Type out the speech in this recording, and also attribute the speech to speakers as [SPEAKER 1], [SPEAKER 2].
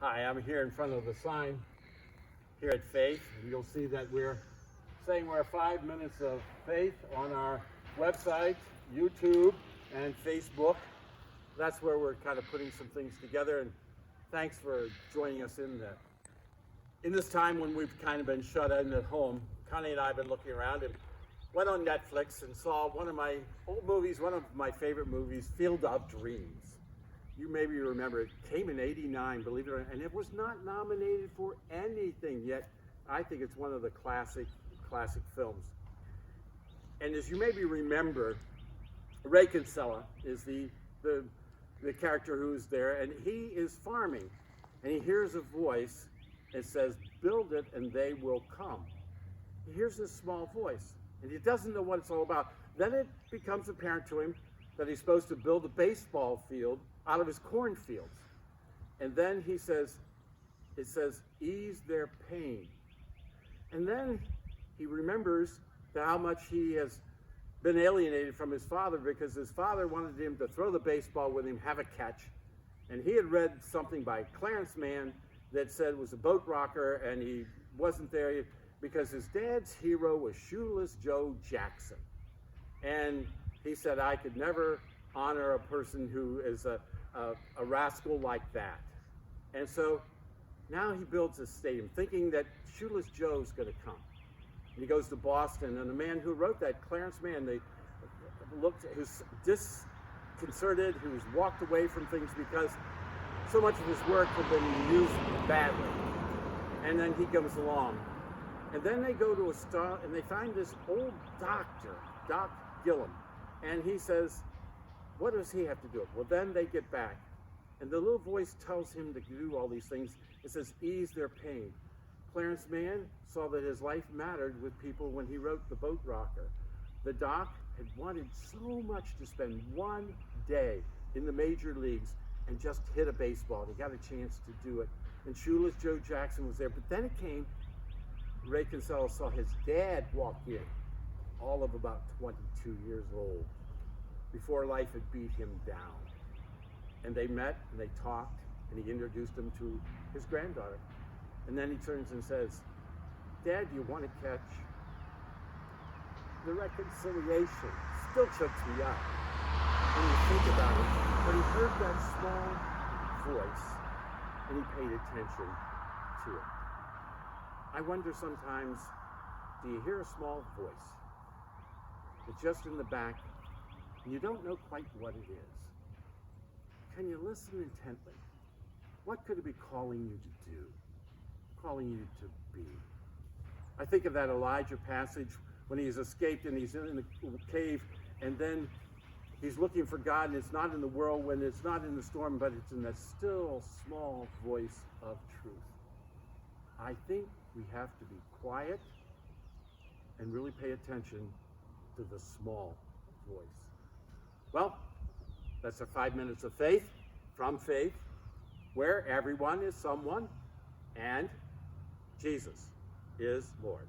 [SPEAKER 1] Hi, I'm here in front of the sign here at Faith, and you'll see that we're saying we're 5 minutes of faith on our website, YouTube, and Facebook. That's where we're kind of putting some things together, and thanks for joining us in that. In this time when we've kind of been shut in at home, Connie and I have been looking around and went on Netflix and saw one of my old movies, one of my favorite movies, Field of Dreams. You maybe remember it came in '89, believe it or not, and it was not nominated for anything yet. I think it's one of the classic films. And as you maybe remember, Ray Kinsella is the character who's there, and he is farming, and he hears a voice that says, "Build it and they will come." He hears this small voice, and he doesn't know what it's all about. Then it becomes apparent to him that he's supposed to build a baseball field out of his cornfields. And then it says, "Ease their pain." And then he remembers how much he has been alienated from his father because his father wanted him to throw the baseball with him, have a catch. And he had read something by Clarence Mann that said it was a boat rocker, and he wasn't there because his dad's hero was Shoeless Joe Jackson. And he said, "I could never honor a person who is a rascal like that." And so now he builds a stadium thinking that Shoeless Joe's going to come. And he goes to Boston, and the man who wrote that, Clarence Mann, who's disconcerted, who's walked away from things because so much of his work had been used badly. And then he comes along. And then they go to a star, and they find this old doctor, Doc Gillum. And he says, what does he have to do? Well, then they get back. And the little voice tells him to do all these things. It says, ease their pain. Clarence Mann saw that his life mattered with people when he wrote The Boat Rocker. The doc had wanted so much to spend one day in the major leagues and just hit a baseball. He got a chance to do it. And Shoeless Joe Jackson was there. But then it came, Ray Kinsella saw his dad walk in, all of about 22 years old, before life had beat him down. And they met and they talked, and he introduced him to his granddaughter. And then he turns and says, "Dad, do you want to catch?" The reconciliation still chokes me up when you think about it. But he heard that small voice, and he paid attention to it. I wonder sometimes, do you hear a small voice? It's just in the back, and you don't know quite what it is. Can you listen intently? What could it be calling you to do? Calling you to be? I think of that Elijah passage when he's escaped and he's in the cave, and then he's looking for God, and it's not in the whirlwind, it's not in the storm, but it's in that still small voice of truth. I think we have to be quiet and really pay attention to the small voice. Well, that's our 5 minutes of faith from Faith, where everyone is someone and Jesus is Lord.